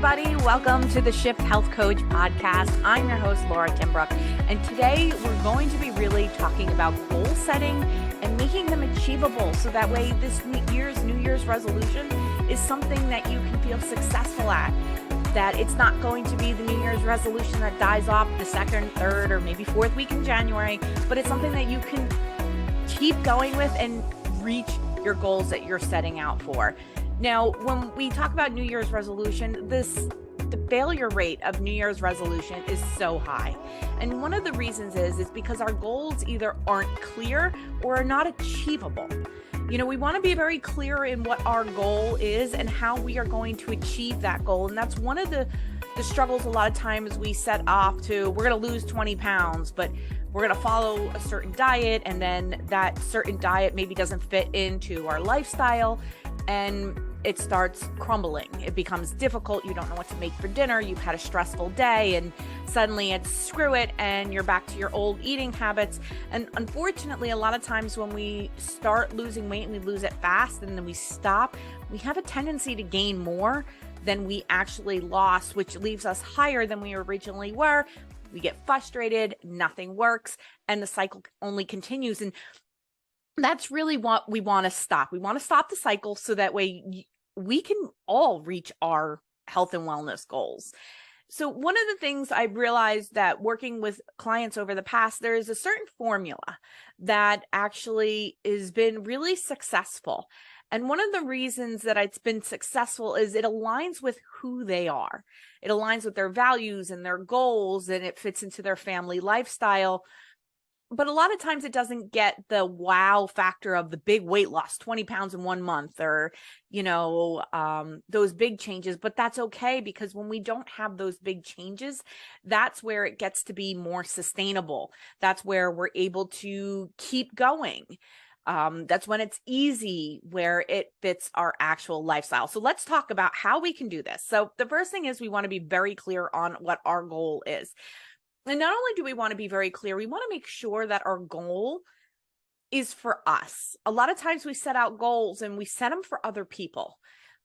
everybody. Welcome to the Shift Health Coach podcast. I'm your host, Laura Kimbrough, and today we're going to be really talking about goal setting and making them achievable so that way this New Year's resolution is something that you can feel successful at, that it's not going to be the New Year's resolution that dies off the second, third, or maybe fourth week in January, but it's something that you can keep going with and reach your goals that you're setting out for. Now, when we talk about New Year's resolution, the failure rate of New Year's resolution is so high. And one of the reasons is because our goals either aren't clear or are not achievable. You know, we want to be very clear in what our goal is and how we are going to achieve that goal. And that's one of the struggles a lot of times we set off to, we're going to lose 20 pounds, but we're going to follow a certain diet, and then that certain diet maybe doesn't fit into our lifestyle, and it starts crumbling. It becomes difficult. You don't know what to make for dinner. You've had a stressful day, and suddenly it's screw it, and you're back to your old eating habits. And unfortunately, a lot of times when we start losing weight and we lose it fast and then we stop, we have a tendency to gain more than we actually lost, which leaves us higher than we originally were. We get frustrated, nothing works, and the cycle only continues. And that's really what we want to stop. We want to stop the cycle so that way we can all reach our health and wellness goals. So one of the things I realized that working with clients over the past, there is a certain formula that actually has been really successful. And one of the reasons that it's been successful is it aligns with who they are. It aligns with their values and their goals, and it fits into their family lifestyle. But a lot of times it doesn't get the wow factor of the big weight loss, 20 pounds in 1 month, or, those big changes. But that's okay, because when we don't have those big changes, that's where it gets to be more sustainable. That's where we're able to keep going. That's when it's easy, where it fits our actual lifestyle. So let's talk about how we can do this. So the first thing is we want to be very clear on what our goal is. And not only do we want to be very clear, we want to make sure that our goal is for us. A lot of times we set out goals and we set them for other people.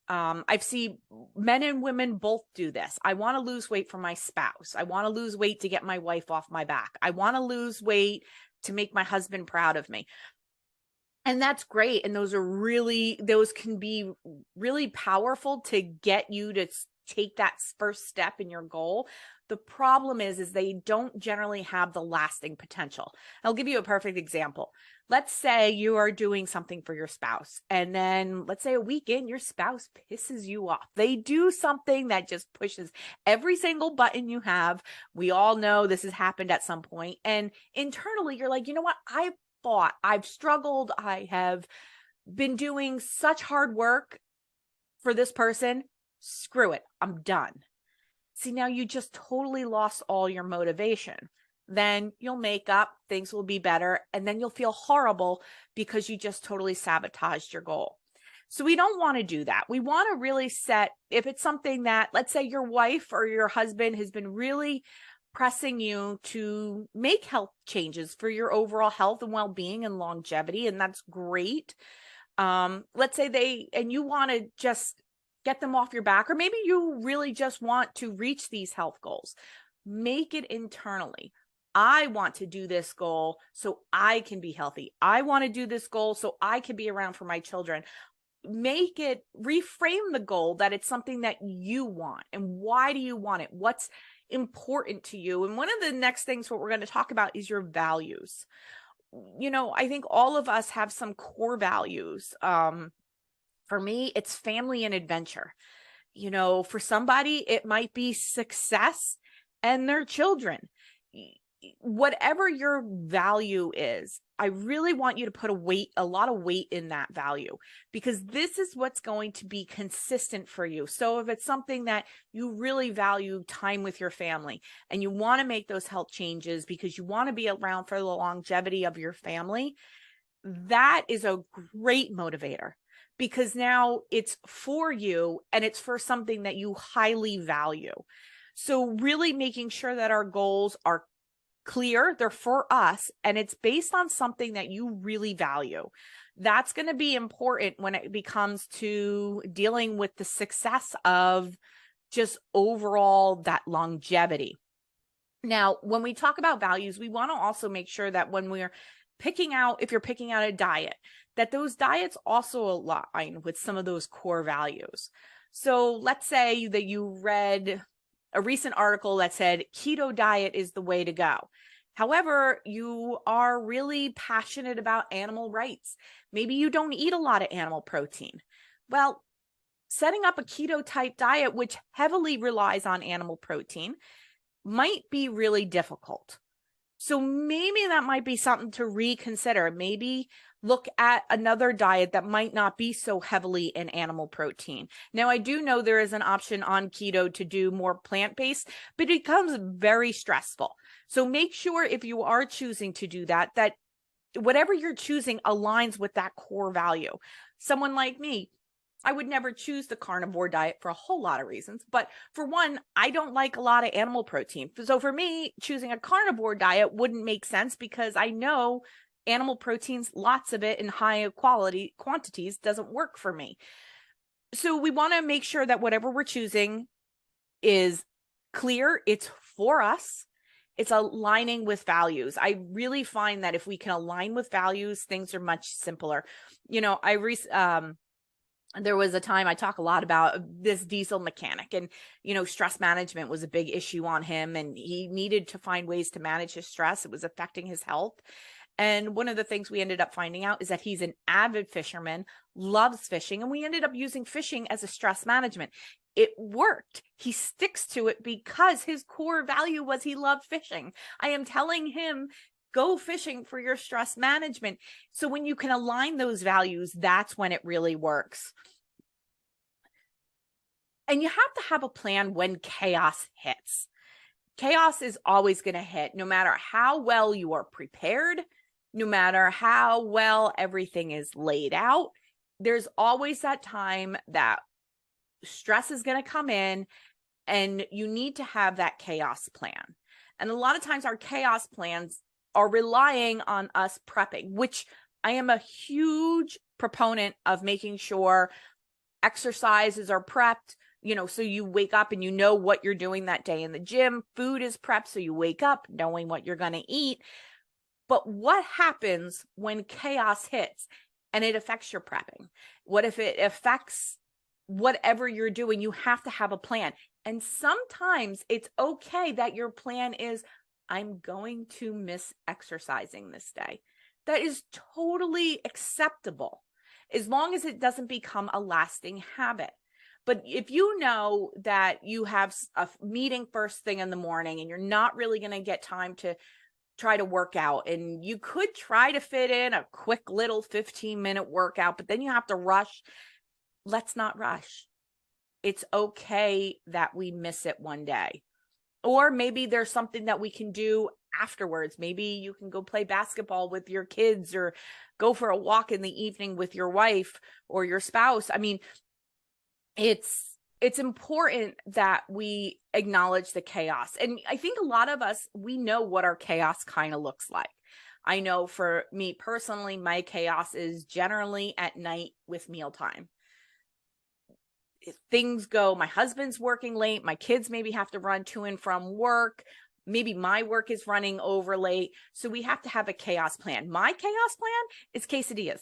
I've seen men and women both do this. I want to lose weight for my spouse. I want to lose weight to get my wife off my back. I want to lose weight to make my husband proud of me. And that's great. And those can be really powerful to get you to take that first step in your goal. The problem is they don't generally have the lasting potential. I'll give you a perfect example. Let's say you are doing something for your spouse, and then let's say a week in, your spouse pisses you off. They do something that just pushes every single button you have. We all know this has happened at some point. And internally, you're like, you know what? I've struggled. I have been doing such hard work for this person. Screw it. I'm done. See, now you just totally lost all your motivation. Then you'll make up, things will be better, and then you'll feel horrible because you just totally sabotaged your goal. So we don't want to do that. We want to really set, if it's something that, let's say your wife or your husband has been really pressing you to make health changes for your overall health and well-being and longevity, and that's great. Let's say you want to just get them off your back, or maybe you really just want to reach these health goals. Make it internally. I want to do this goal so I can be healthy. I want to do this goal so I can be around for my children. Reframe the goal that it's something that you want. And why do you want it? What's important to you? And one of the next things what we're going to talk about is your values. I think all of us have some core values. For me, it's family and adventure. For somebody, it might be success and their children. Whatever your value is, I really want you to put a lot of weight in that value, because this is what's going to be consistent for you. So if it's something that you really value time with your family and you want to make those health changes because you want to be around for the longevity of your family, that is a great motivator, because now it's for you and it's for something that you highly value. So really making sure that our goals are clear, they're for us, and it's based on something that you really value. That's going to be important when it becomes to dealing with the success of just overall that longevity. Now, when we talk about values, we want to also make sure that when we're if you're picking out a diet, that those diets also align with some of those core values. So let's say that you read a recent article that said keto diet is the way to go. However, you are really passionate about animal rights. Maybe you don't eat a lot of animal protein. Well, setting up a keto type diet, which heavily relies on animal protein, might be really difficult. So maybe that might be something to reconsider. Maybe look at another diet that might not be so heavily in animal protein. Now, I do know there is an option on keto to do more plant-based, but it becomes very stressful. So make sure if you are choosing to do that, that whatever you're choosing aligns with that core value. Someone like me, I would never choose the carnivore diet for a whole lot of reasons. But for one, I don't like a lot of animal protein. So for me, choosing a carnivore diet wouldn't make sense because I know animal proteins, lots of it in high quality quantities, doesn't work for me. So we want to make sure that whatever we're choosing is clear, it's for us, it's aligning with values. I really find that if we can align with values, things are much simpler. You know, there was a time I talk a lot about this diesel mechanic, and, you know, stress management was a big issue on him, and he needed to find ways to manage his stress. It was affecting his health. And one of the things we ended up finding out is that he's an avid fisherman, loves fishing, and we ended up using fishing as a stress management. It worked. He sticks to it because his core value was he loved fishing. I am telling him, go fishing for your stress management. So when you can align those values, that's when it really works. And you have to have a plan when chaos hits. Chaos is always going to hit, no matter how well you are prepared, no matter how well everything is laid out. There's always that time that stress is going to come in, and you need to have that chaos plan. And a lot of times our chaos plans are relying on us prepping, which I am a huge proponent of making sure exercises are prepped, you know, so you wake up and you know what you're doing that day in the gym. Food is prepped, so you wake up knowing what you're going to eat. But what happens when chaos hits and it affects your prepping? What if it affects whatever you're doing? You have to have a plan. And sometimes it's okay that your plan is, I'm going to miss exercising this day. That is totally acceptable, as long as it doesn't become a lasting habit. But if you know that you have a meeting first thing in the morning and you're not really going to get time to try to work out, and you could try to fit in a quick little 15-minute workout, but then you have to rush, let's not rush. It's okay that we miss it one day. Or maybe there's something that we can do afterwards. Maybe you can go play basketball with your kids, or go for a walk in the evening with your wife or your spouse. I mean, it's important that we acknowledge the chaos. And I think a lot of us, we know what our chaos kind of looks like. I know for me personally, my chaos is generally at night with mealtime. Things go, my husband's working late, my kids maybe have to run to and from work, maybe my work is running over late, so we have to have a chaos plan. My chaos plan is quesadillas.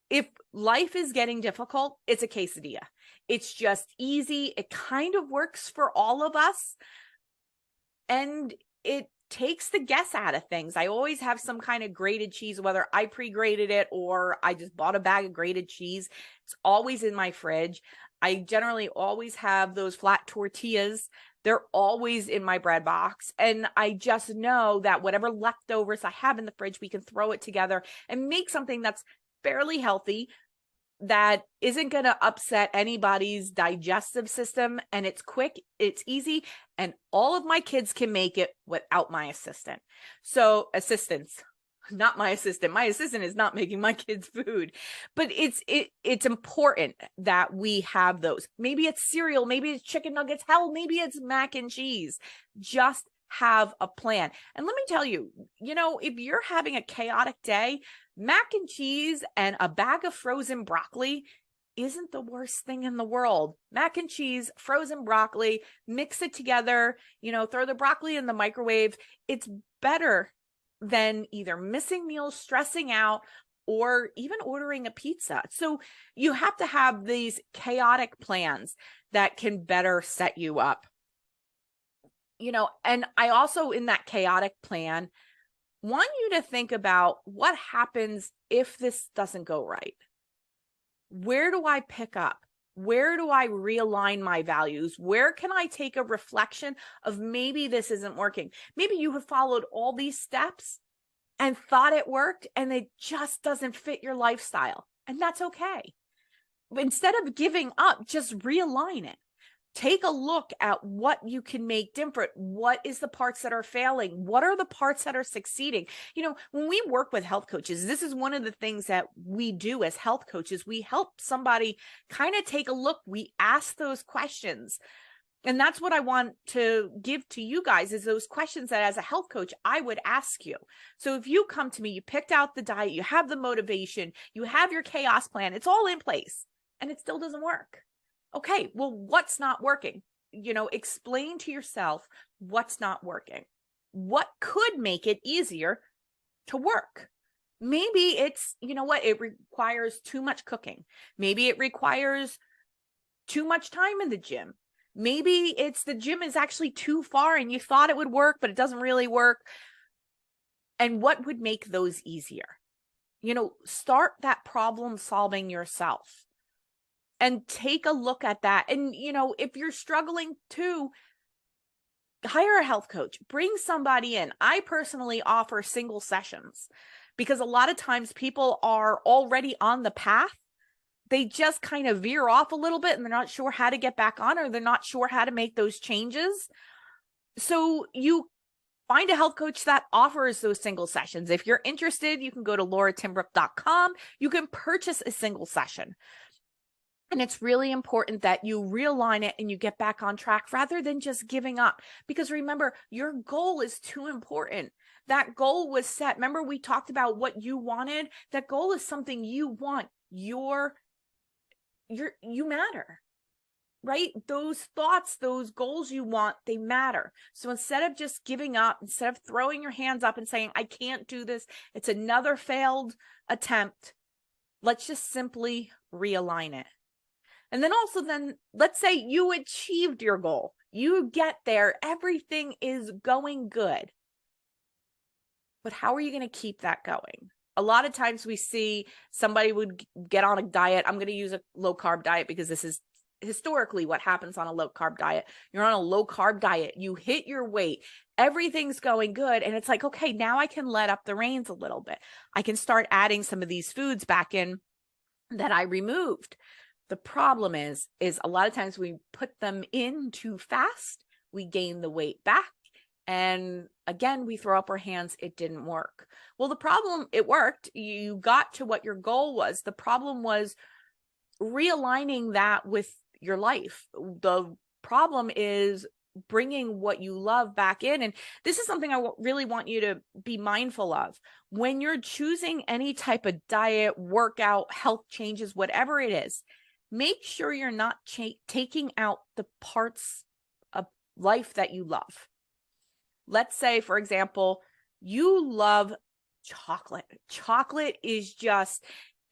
If life is getting difficult, it's a quesadilla. It's just easy. It kind of works for all of us, and it takes the guess out of things. I always have some kind of grated cheese, whether I pre-grated it or I just bought a bag of grated cheese. It's always in my fridge. I generally always have those flat tortillas. They're always in my bread box. And I just know that whatever leftovers I have in the fridge, we can throw it together and make something that's fairly healthy, that isn't going to upset anybody's digestive system. And it's quick, it's easy, and all of my kids can make it without my assistant. So assistants. Not my assistant. My assistant is not making my kids food, but it's important that we have those. Maybe it's cereal, maybe it's chicken nuggets, hell, maybe it's mac and cheese. Just have a plan. And let me tell you, you know, if you're having a chaotic day, mac and cheese and a bag of frozen broccoli isn't the worst thing in the world. Mac and cheese, frozen broccoli, mix it together, throw the broccoli in the microwave. It's better than either missing meals, stressing out, or even ordering a pizza. So you have to have these chaotic plans that can better set you up. And I also, in that chaotic plan, want you to think about what happens if this doesn't go right. Where do I pick up? Where do I realign my values? Where can I take a reflection of maybe this isn't working? Maybe you have followed all these steps and thought it worked and it just doesn't fit your lifestyle. And that's okay. But instead of giving up, just realign it. Take a look at what you can make different. What is the parts that are failing? What are the parts that are succeeding? When we work with health coaches, this is one of the things that we do as health coaches. We help somebody kind of take a look. We ask those questions. And that's what I want to give to you guys, is those questions that as a health coach, I would ask you. So if you come to me, you picked out the diet, you have the motivation, you have your chaos plan, it's all in place, and it still doesn't work. Okay, well, what's not working? Explain to yourself what's not working. What could make it easier to work? Maybe it's, it requires too much cooking. Maybe it requires too much time in the gym. Maybe it's the gym is actually too far and you thought it would work, but it doesn't really work. And what would make those easier? Start that problem solving yourself. And take a look at that. And, if you're struggling to hire a health coach, bring somebody in. I personally offer single sessions because a lot of times people are already on the path. They just kind of veer off a little bit and they're not sure how to get back on, or they're not sure how to make those changes. So you find a health coach that offers those single sessions. If you're interested, you can go to lauratimbrook.com. You can purchase a single session. And it's really important that you realign it and you get back on track rather than just giving up. Because remember, your goal is too important. That goal was set. Remember, we talked about what you wanted. That goal is something you want. You matter, right? Those thoughts, those goals you want, they matter. So instead of just giving up, instead of throwing your hands up and saying, I can't do this, it's another failed attempt, let's just simply realign it. And then let's say you achieved your goal. You get there, everything is going good. But how are you going to keep that going? A lot of times we see somebody would get on a diet. I'm going to use a low carb diet because this is historically what happens on a low carb diet. You're on a low carb diet, you hit your weight, everything's going good. And it's like, okay, now I can let up the reins a little bit. I can start adding some of these foods back in that I removed. The problem is a lot of times we put them in too fast, we gain the weight back, and again, we throw up our hands, it didn't work. Well, the problem, it worked. You got to what your goal was. The problem was realigning that with your life. The problem is bringing what you love back in. And this is something I really want you to be mindful of. When you're choosing any type of diet, workout, health changes, whatever it is, make sure you're not taking out the parts of life that you love. Let's say, for example, you love chocolate. Chocolate is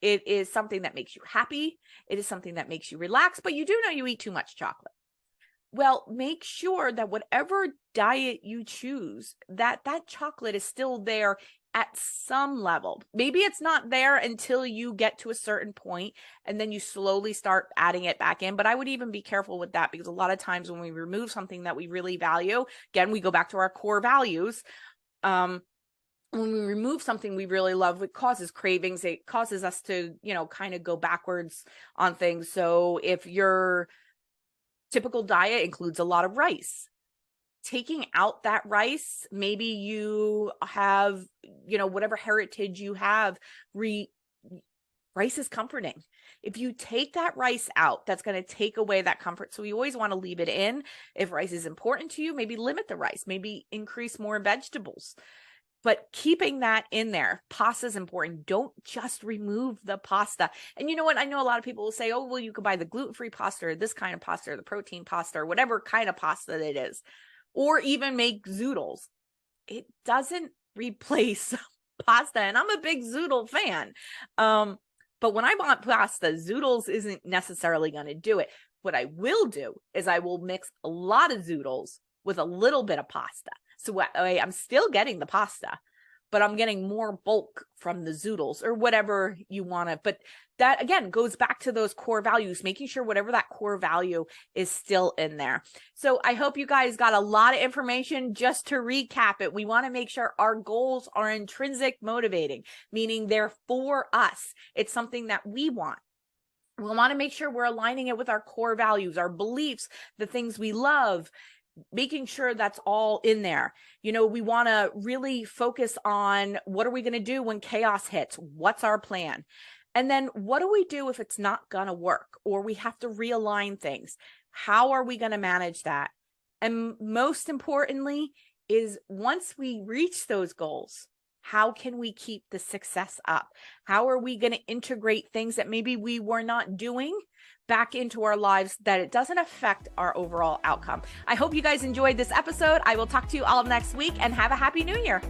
it is something that makes you happy. It is something that makes you relax, but you do know you eat too much chocolate. Well, make sure that whatever diet you choose, that chocolate is still there at some level. Maybe it's not there until you get to a certain point and then you slowly start adding it back in. But I would even be careful with that, because a lot of times when we remove something that we really value, again, we go back to our core values. When we remove something we really love, it causes cravings. It causes us to, kind of go backwards on things. So if your typical diet includes a lot of rice, taking out that rice, maybe you have, whatever heritage you have, rice is comforting. If you take that rice out, that's going to take away that comfort. So you always want to leave it in. If rice is important to you, maybe limit the rice, maybe increase more vegetables. But keeping that in there, pasta is important. Don't just remove the pasta. And you know what? I know a lot of people will say, oh, well, you could buy the gluten-free pasta or this kind of pasta or the protein pasta or whatever kind of pasta it is, or even make zoodles. It doesn't replace pasta. And I'm a big zoodle fan. But when I want pasta, zoodles isn't necessarily going to do it. What I will do is I will mix a lot of zoodles with a little bit of pasta. So I'm still getting the pasta, but I'm getting more bulk from the zoodles or whatever you want to. But that, again, goes back to those core values, making sure whatever that core value is still in there. So I hope you guys got a lot of information. Just to recap it, we want to make sure our goals are intrinsic motivating, meaning they're for us. It's something that we want. We want to make sure we're aligning it with our core values, our beliefs, the things we love, making sure that's all in there. You know, we want to really focus on what are we going to do when chaos hits? What's our plan? And then what do we do if it's not going to work or we have to realign things? How are we going to manage that? And most importantly is once we reach those goals, how can we keep the success up? How are we going to integrate things that maybe we were not doing back into our lives that it doesn't affect our overall outcome? I hope you guys enjoyed this episode. I will talk to you all next week and have a happy new year.